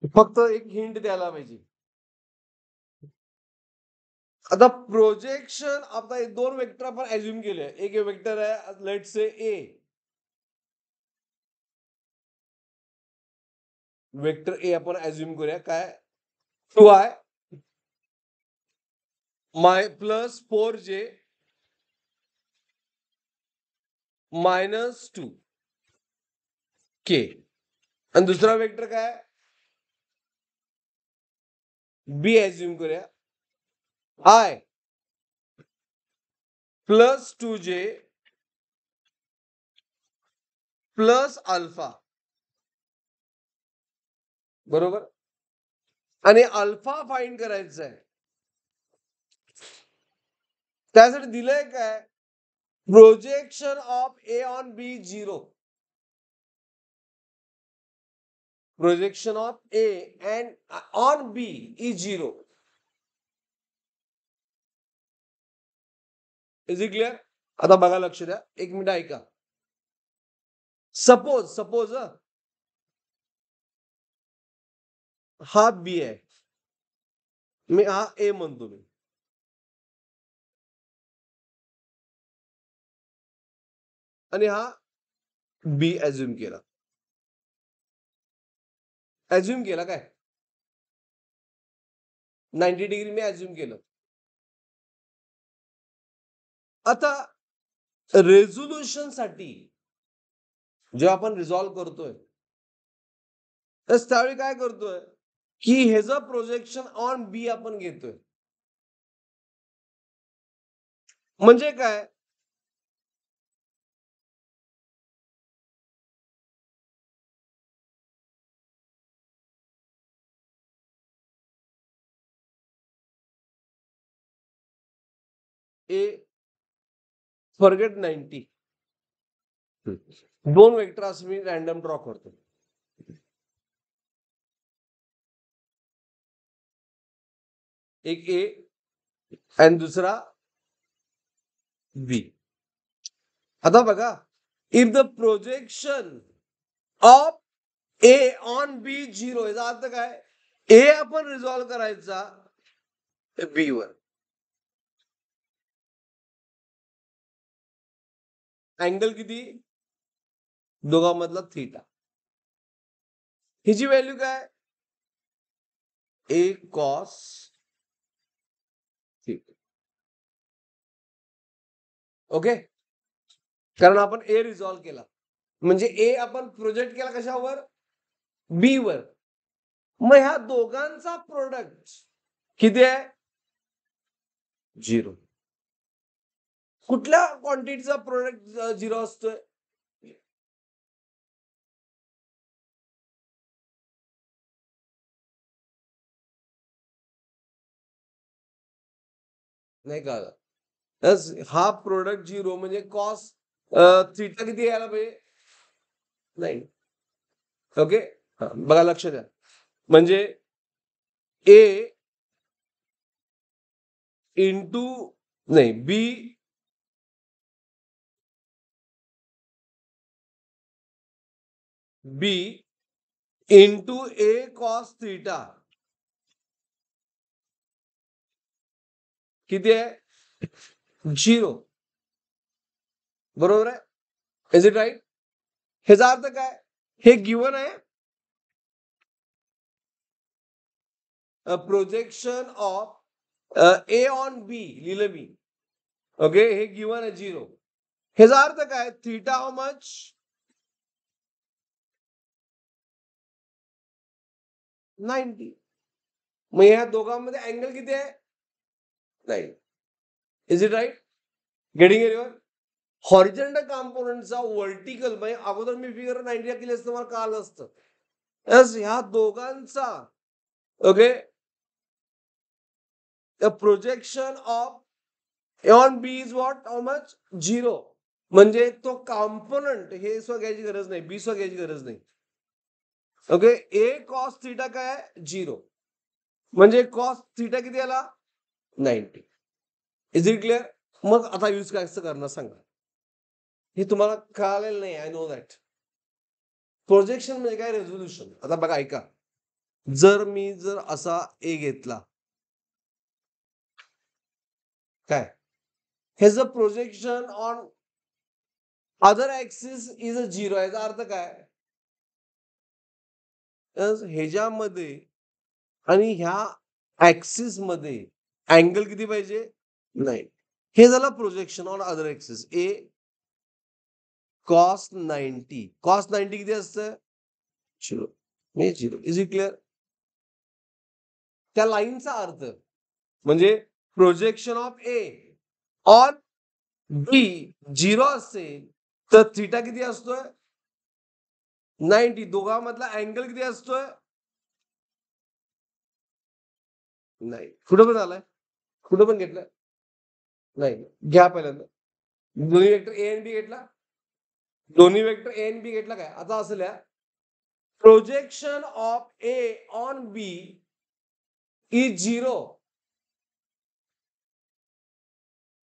फक्त एक हिंट द्यायला पाहिजे. आता प्रोजेक्शन आता दोन वेक्टर आपण ऍज्युम केले. एक वेक्टर आहे late say A, vector A आपण ऍज्युम करूया काय 2i माय प्लस 4j -2 के. आणि दुसरा वेक्टर काय बी ऍज्युम करूया i plus 2j plus alpha. बरोबर. आणि अल्फा फाइंड करायचा आहे. त्यासाठी दिलंय काय projection of A on B 0. Projection of A and on B is 0. Is it clear? आता बघा लक्ष द्या, एक मिनिट ऐका. सपोज हा बी आहे, मी हा ए म्हणतो मी, आणि हा बी ऍज्युम केला. ऍज्युम केला काय 90 डिग्री मी ऍज्युम केलं. आता रेझोल्युशन साठी जेव्हा आपण रिझॉल्व्ह करतोय त्यावेळी काय करतोय की ह्याचं प्रोजेक्शन ऑन बी आपण घेतोय. म्हणजे काय ए फॉरगेट 90, दोन वेक्टर असं मी रॅन्डम ड्रॉ करतो. एक ए आणि दुसरा बी. आता बघा if the projection of A on B 0, याचा अर्थ काय ए आपण रिझॉल्व्ह करायचा बी वर. अँगल किती दोघांमधला थीटा. हिची व्हॅल्यू काय ए कॉस थीटा. ओके. कारण आपण ए रिझॉल्व्ह केला म्हणजे ए आपण प्रोजेक्ट केला कशावर बी वर. मग ह्या दोघांचा प्रोडक्ट किती आहे 0. कुठल्या क्वांटिटीचा प्रोडक्ट 0 असतोय नाही का. हा प्रोडक्ट 0 म्हणजे कॉस थीटा किती यायला पाहिजे नाही. ओके. बघा लक्ष द्या म्हणजे ए इंटू नाही B B into A cos theta किती आहे 0. बरोबर आहे. Is it right? ह्याचा अर्थ काय हे गिवन आहे projection of A on B लिहिलं मी. ओके. हे गिवन आहे 0. ह्याचा अर्थ काय थीटा हाऊ मच 90. मग ह्या दोघांमध्ये अँगल किती आहे 90. Is it right? गेटिंग एरिवर? हॉरिझॉन्टल कॉम्पोनंटचा व्हर्टिकल म्हणजे अगोदर मी फिगर 90 केली असतं मला कळलं असतं. ह्या दोघांचा okay the projection of A on B is what how much 0. म्हणजे तो कॉम्पोनंट हे स्व घ्यायची गरज नाही बी स्व घ्यायची गरज नाही. ओके. ए कॉस थीटा काय 0 म्हणजे कॉस थीटा किती आला 90. Is it clear? मग आता यूज काय करणार सांगा. हे तुम्हाला कळालेलं नाही आय नो दॅट. प्रोजेक्शन म्हणजे काय रेझोल्युशन. आता बघा ऐका जर मी असा ए घेतला, काय ह्याचं projection on other axis is a 0. याचा अर्थ काय, ह्याच्यामध्ये आणि ह्या ऍक्सिस मध्ये अँगल किती पाहिजे, नाही. हे झालं projection on other axis. A cos 90. Cos 90 किती असतं, 0. मी 0. Is it clear. त्या लाईनचा अर्थ म्हणजे projection of A on B 0 असेल तर थिटा किती असतोय, 90. दोघांमधला अँगल किती असतोय, नाही. कुठं पण आलाय, कुठं पण घेतलं, नाही. घ्या पहिल्यांदा दोन्ही वेक्टर ए आणि बी घेतला, दोन्ही वेक्टर ए आणि बी घेतला. काय आता असं लिहा, projection of A on B is 0.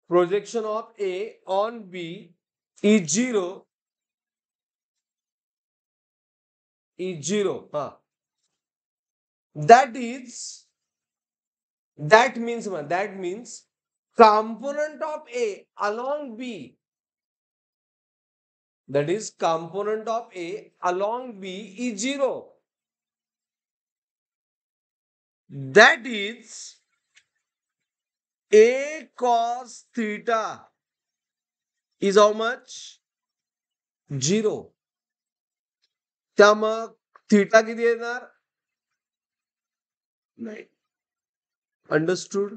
Projection of A on B is 0. Is 0. हा, that means component of A along B, that is component of A along B is 0. That is A cos theta is how much, 0. त्यामुळे theta किती येणार, नाही. Understood.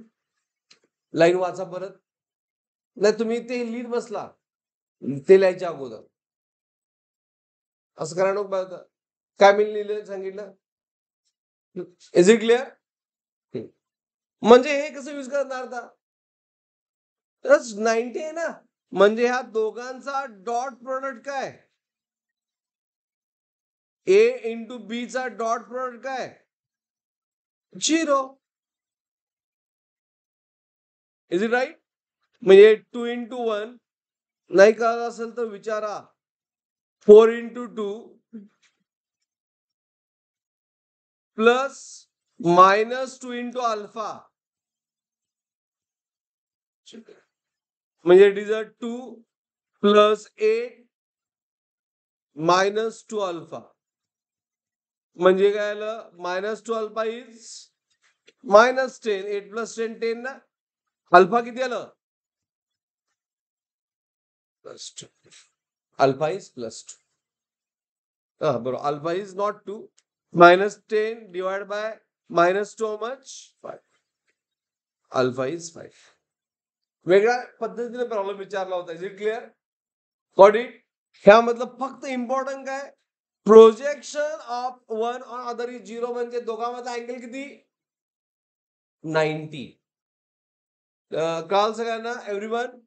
Line वाचा परत. नाही तुम्ही ते लिहित बसला, ते लिहायच्या अगोदर असं करा नको पाहिजे. काय मी लिहिलं सांगितलं, इज इट क्लिअर. म्हणजे हे कसं यूज करणार आता, 90 आहे ना, म्हणजे ह्या दोघांचा डॉट प्रोडक्ट काय, ए इंटू बी चा डॉट प्रोडक्ट काय, 0. Is it right. म्हणजे 2 इंटू 1 नाही कळत असेल तर विचारा, 4 इंटू 2 प्लस -2 इंटू अल्फा, म्हणजे it is a 2 plus 8 -2 alpha. म्हणजे काय आलं, -2 अल्फा इज -10. 8 प्लस 10 10 ना. अल्फा किती आलं, +2. Alpha is +2. बरोबर. Alpha is not 2. -10 divide by -2 how much, 5. Alpha is 5. वेगळ्या पद्धतीने प्रॉब्लेम विचारला होता. Is it clear. Got it. ह्यामधलं फक्त इम्पॉर्टंट काय, projection of one on other is 0. म्हणजे दोघांमधला अँगल किती, 90. कळालं सगळ्यांना, एव्हरीवन.